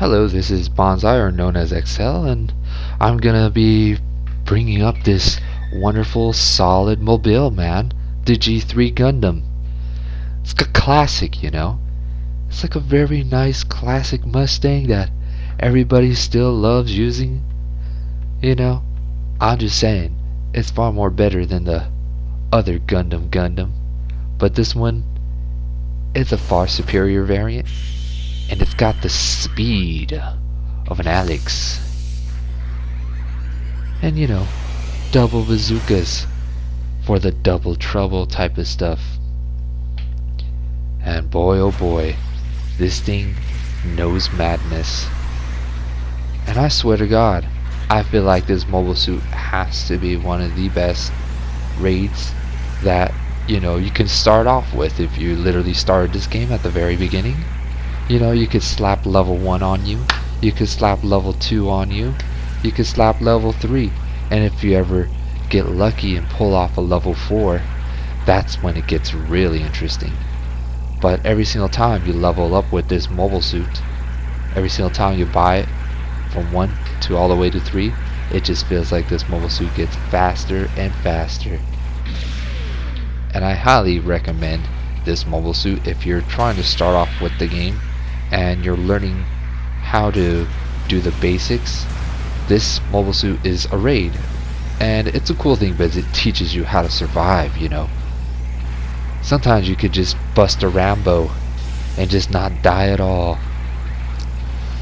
Hello, this is Bonsai, or known as XL, and I'm gonna be bringing up this wonderful, solid mobile, man. The G3 Gundam. It's a classic, you know? It's like a very nice classic Mustang that everybody still loves using, you know? I'm just saying, it's far more better than the other Gundam. But this one, it's a far superior variant, and it's got the speed of an Alex. And you know, double bazookas for the double trouble type of stuff. And boy oh boy, this thing knows madness. And I swear to God, I feel like this mobile suit has to be one of the best raids that, you know, you can start off with if you literally started this game at the very beginning. You know, you could slap level 1 on you, you could slap level 2 on you, you could slap level 3, and if you ever get lucky and pull off a level 4, that's when it gets really interesting. But every single time you level up with this mobile suit, every single time you buy it from 1 to all the way to 3, it just feels like this mobile suit gets faster and faster. And I highly recommend this mobile suit if you're trying to start off with the game and you're learning how to do the basics. This mobile suit is a raid, and it's a cool thing because it teaches you how to survive, you know. Sometimes you could just bust a Rambo and just not die at all.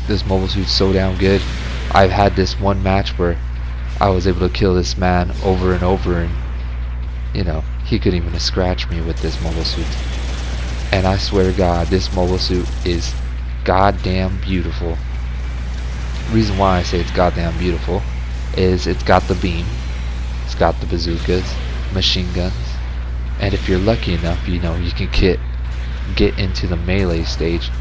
This mobile suit's so damn good. I've had this one match where I was able to kill this man over and over, and you know, he couldn't even scratch me with this mobile suit. And I swear to God, this mobile suit is goddamn beautiful. The reason why I say it's goddamn beautiful is it's got the beam, it's got the bazookas, machine guns, and if you're lucky enough, you know, you can get into the melee stage.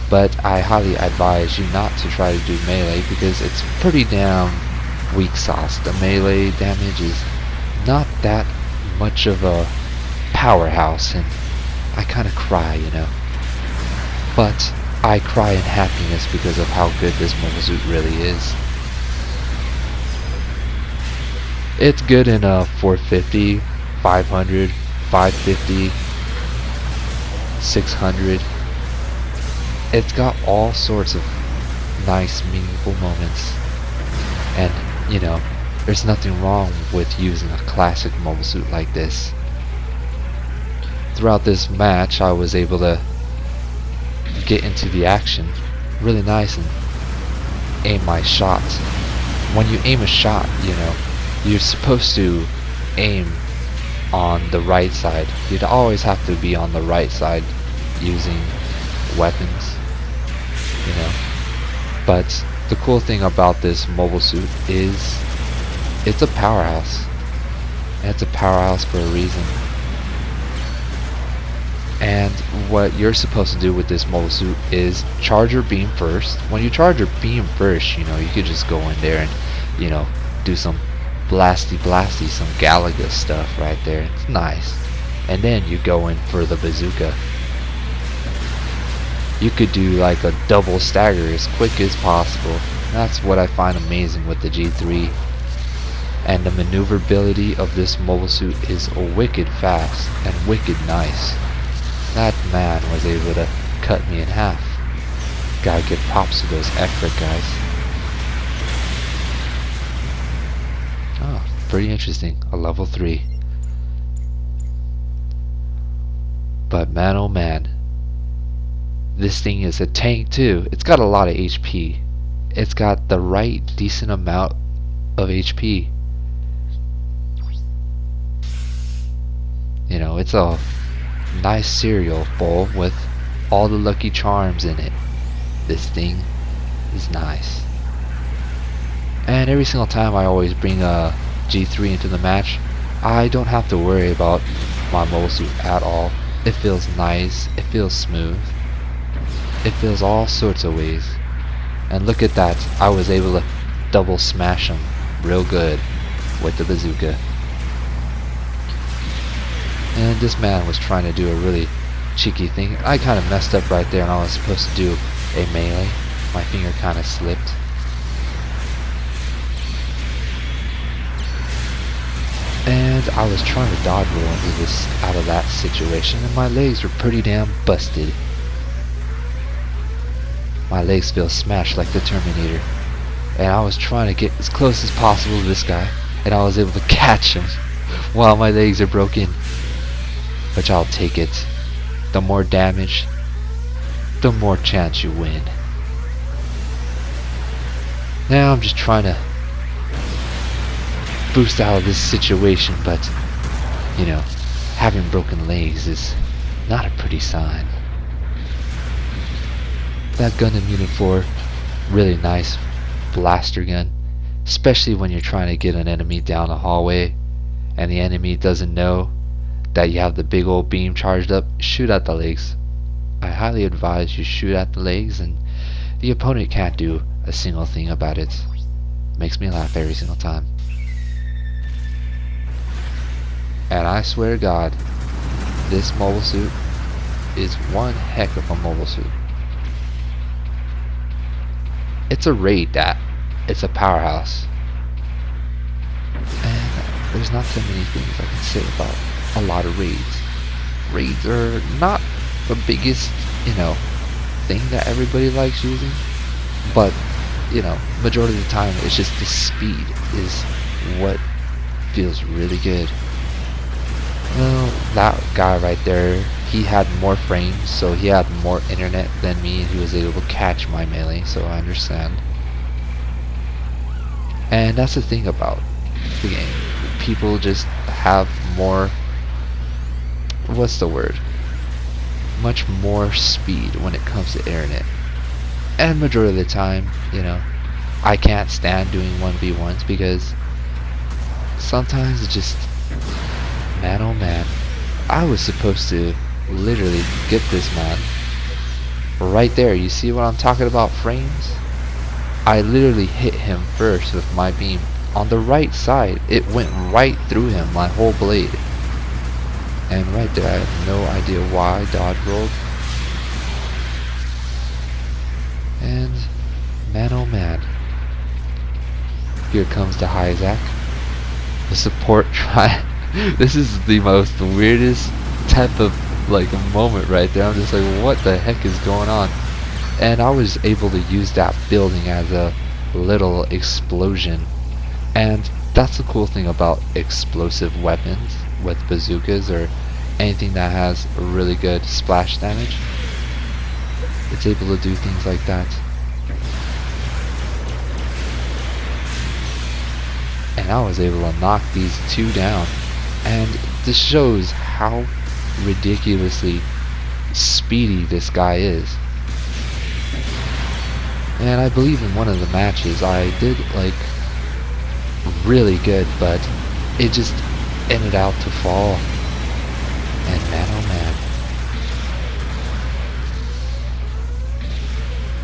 But I highly advise you not to try to do melee because it's pretty damn weak sauce. The melee damage is not that much of a powerhouse, and I kind of cry, you know. But I cry in happiness because of how good this mobile suit really is. It's good in a 450, 500, 550, 600. It's got all sorts of nice, meaningful moments. And, you know, there's nothing wrong with using a classic mobile suit like this. Throughout this match, I was able to get into the action really nice and aim my shots. When you aim a shot, you know, you're supposed to aim on the right side. You'd always have to be on the right side using weapons, you know. But the cool thing about this mobile suit is it's a powerhouse. And it's a powerhouse for a reason. And what you're supposed to do with this mobile suit is charge your beam first. When you charge your beam first, you know, you could just go in there and, you know, do some blasty, some Galaga stuff right there. It's nice. And then you go in for the bazooka. You could do like a double stagger as quick as possible. That's what I find amazing with the G3. And the maneuverability of this mobile suit is wicked fast and wicked nice. That man was able to cut me in half. Gotta give props to those effort guys. Oh, pretty interesting. A level 3. But man oh man, this thing is a tank too. It's got a lot of HP. It's got the right decent amount of HP. You know, it's a nice cereal bowl with all the Lucky Charms in it. This thing is nice. And every single time I always bring a G3 into the match, I don't have to worry about my mobile suit at all. It feels nice, it feels smooth, it feels all sorts of ways. And look at that, I was able to double smash him real good with the bazooka. And this man was trying to do a really cheeky thing. I kind of messed up right there, and I was supposed to do a melee. my finger kind of slipped. And I was trying to dodge roll out of that situation, and my legs were pretty damn busted. My legs feel smashed like the Terminator. And I was trying to get as close as possible to this guy, and I was able to catch him while my legs are broken. Which I'll take it. The more damage, the more chance you win. Now I'm just trying to boost out of this situation, but you know, having broken legs is not a pretty sign. That Gundam Unit 4, really nice blaster gun, especially when you're trying to get an enemy down a hallway and the enemy doesn't know that you have the big old beam charged up. Shoot at the legs. I highly advise you shoot at the legs, and the opponent can't do a single thing about it. Makes me laugh every single time. And I swear to God, this mobile suit is one heck of a mobile suit. It's a raid that. It's a powerhouse. And there's not too many things I can say about a lot of raids. Raids are not the biggest, thing that everybody likes using. But, majority of the time it's just the speed is what feels really good. Well, that guy right there, he had more frames, so he had more internet than me, and he was able to catch my melee, so I understand. And that's the thing about the game. People just have more, much more speed when it comes to internet. And majority of the time, I can't stand doing 1v1s because sometimes it's just, man oh man, I was supposed to literally get this man right there. You see what I'm talking about, frames? I literally hit him first with my beam on the right side. It went right through him, my whole blade. And right there, I have no idea why I dodge rolled. And man oh man, here comes the Isaac, the support try. This is the most weirdest type of moment right there. I'm just like, what the heck is going on? And I was able to use that building as a little explosion. And that's the cool thing about explosive weapons with bazookas or anything that has a really good splash damage. It's able to do things like that. And I was able to knock these two down. And this shows how ridiculously speedy this guy is. And I believe in one of the matches I did really good, but it just ended out to fall. And man oh man,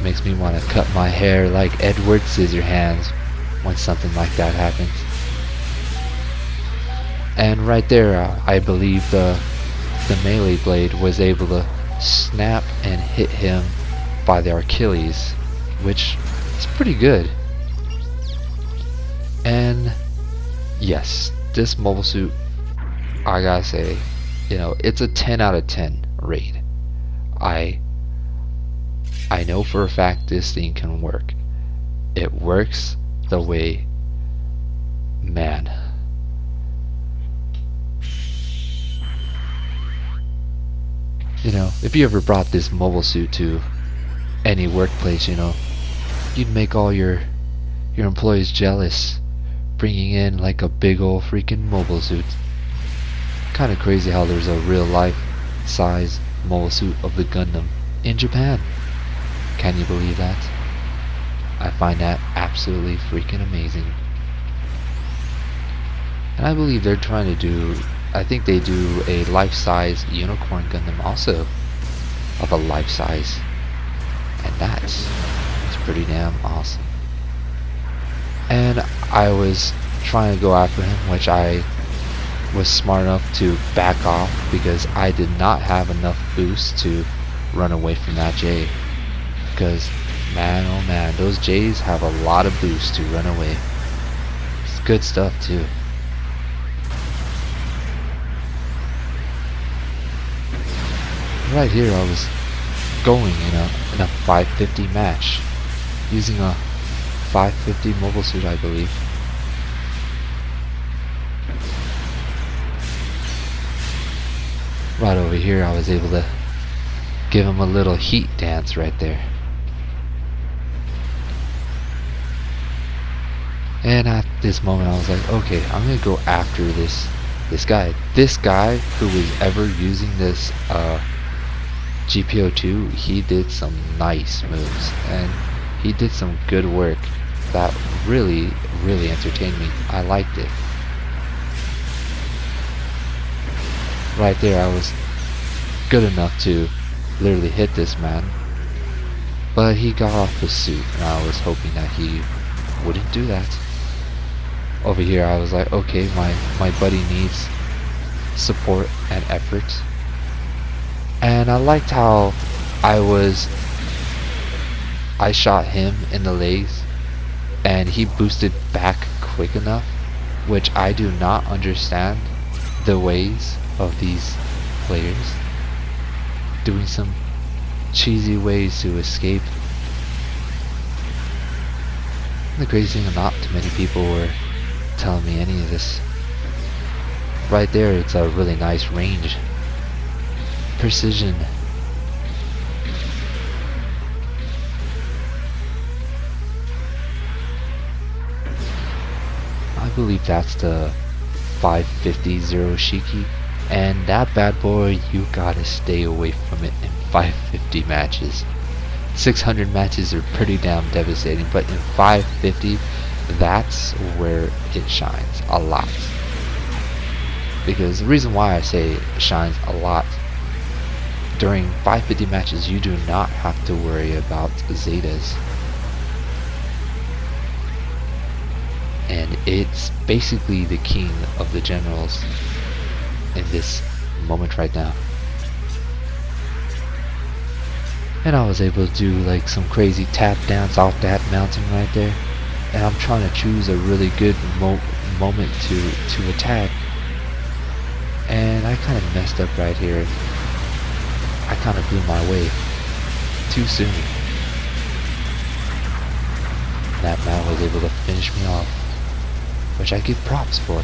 makes me want to cut my hair like Edward Scissorhands when something like that happens. And right there, I believe the melee blade was able to snap and hit him by the Achilles, which is pretty good. And yes, this mobile suit, I gotta say, it's a 10 out of 10 raid. I know for a fact this thing can work. It works the way, man. If you ever brought this mobile suit to any workplace, you'd make all your employees jealous, bringing in a big old freaking mobile suit. Kind of crazy how there's a real life size mobile suit of the Gundam in Japan. Can you believe that? I find that absolutely freaking amazing. And I believe they're trying to do, I think they do a life-size Unicorn Gundam also of a life size. And that's pretty damn awesome. And I was trying to go after him, which I was smart enough to back off because I did not have enough boost to run away from that J. Because Man, oh man, those J's have a lot of boost to run away. It's good stuff too. Right here I was going in a 550 match using a 550 mobile suit, I believe. Right over here I was able to give him a little heat dance right there. And at this moment I was like, okay, I'm gonna go after this guy. This guy who was ever using this GBO2, he did some nice moves and he did some good work that really entertained me. I liked it. Right there I was good enough to literally hit this man, but he got off the suit and I was hoping that he wouldn't do that. Over here I was like, okay, my buddy needs support and effort. And I liked how I shot him in the legs and he boosted back quick enough, which I do not understand the ways of these players, doing some cheesy ways to escape. The crazy thing, not too many people were telling me any of this. Right there, it's a really nice range, precision. I believe that's the 550 Zero Shiki, and that bad boy, you gotta stay away from it in 550 matches. 600 matches are pretty damn devastating, but in 550, that's where it shines a lot. Because the reason why I say it shines a lot, during 550 matches you do not have to worry about Zetas. And it's basically the king of the generals in this moment right now. And I was able to do like some crazy tap dance off that mountain right there. And I'm trying to choose a really good moment to attack. And I kind of messed up right here. I kind of blew my way too soon. That man was able to finish me off, which I give props for.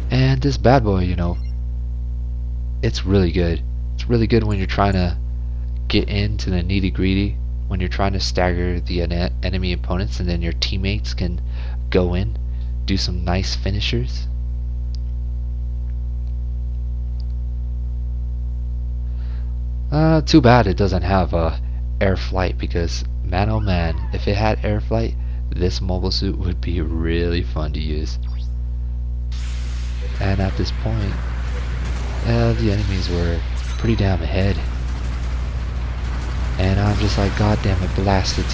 And this bad boy, you know, it's really good. It's really good when you're trying to get into the nitty-gritty, when you're trying to stagger the enemy opponents, and then your teammates can go in, do some nice finishers. Too bad it doesn't have air flight, because man oh man, if it had air flight, this mobile suit would be really fun to use. And at this point, the enemies were pretty damn ahead. And I'm just like, god damn it, blasted.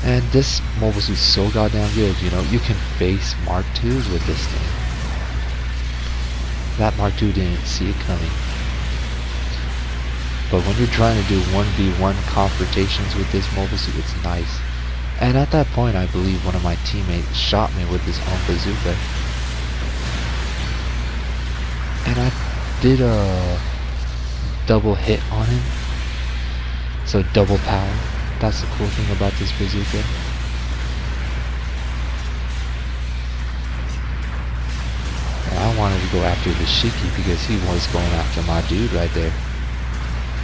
And this mobile suit's so goddamn good, you know, you can face Mark IIs with this thing. That Mark II didn't see it coming. But when you're trying to do 1v1 confrontations with this mobile suit, it's nice. And at that point, I believe one of my teammates shot me with his own bazooka. And I did a double hit on him. So double power. That's the cool thing about this bazooka. And I wanted to go after the Shiki because he was going after my dude right there.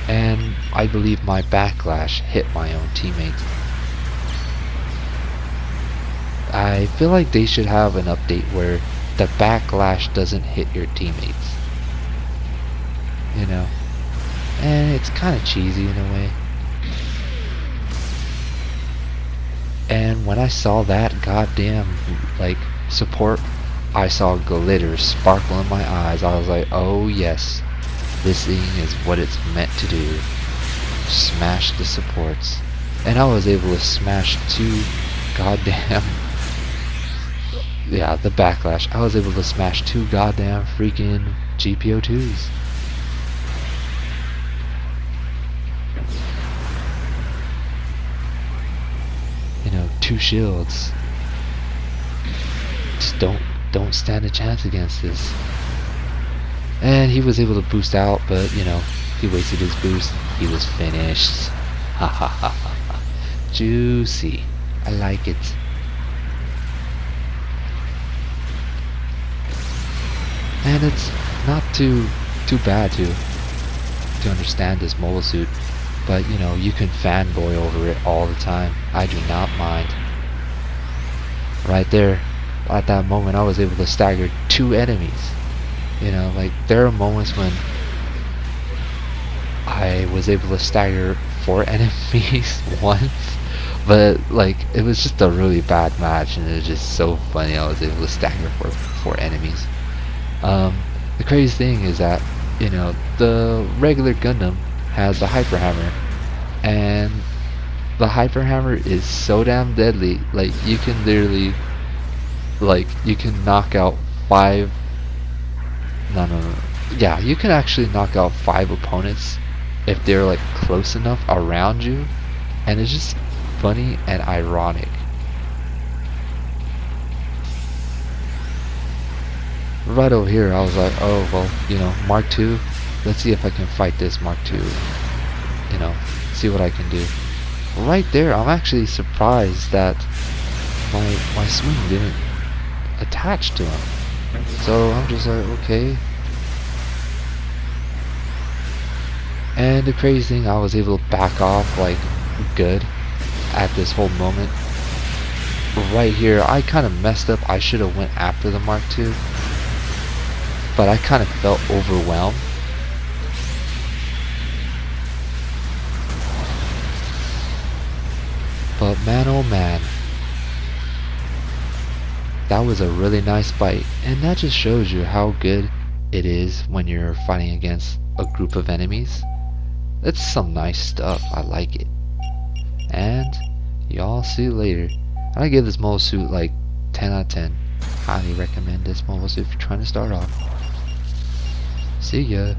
And I believe my backlash hit my own teammate. I feel like they should have an update where the backlash doesn't hit your teammates. You know? And it's kind of cheesy in a way. And when I saw that goddamn, like, support, I saw glitter sparkle in my eyes. I was like, oh yes, this thing is what it's meant to do. Smash the supports. And I was able to smash two goddamn yeah, the backlash. I was able to smash 2 goddamn freaking GBO2s. You know, 2 shields. Just don't stand a chance against this. And he was able to boost out, but you know, he wasted his boost. He was finished. Ha ha ha ha. Juicy. I like it. And it's not too bad to understand this mobile suit, but you know, you can fanboy over it all the time. I do not mind. Right there, at that moment, I was able to stagger 2 enemies. You know, like there are moments when I was able to stagger 4 enemies once, but like it was just a really bad match, and it was just so funny. I was able to stagger 4 enemies. The crazy thing is that, you know, the regular Gundam has a hyper hammer, and the hyper hammer is so damn deadly. Like you can literally, like you can knock out 5. No. Yeah, you can actually knock out 5 opponents if they're like close enough around you, and it's just funny and ironic. Right over here, I was like, oh well, you know, Mark II. Let's see if I can fight this Mark II. You know, see what I can do. Right there, I'm actually surprised that my swing didn't attach to him. So I'm just like, okay. And the crazy thing, I was able to back off like good at this whole moment. Right here, I kind of messed up. I should have went after the Mark II, but I kind of felt overwhelmed. But man, oh man, that was a really nice fight, and that just shows you how good it is when you're fighting against a group of enemies. It's some nice stuff. I like it. And y'all see you later. I give this mobile suit like 10 out of 10. Highly recommend this mobile suit if you're trying to start off. See ya.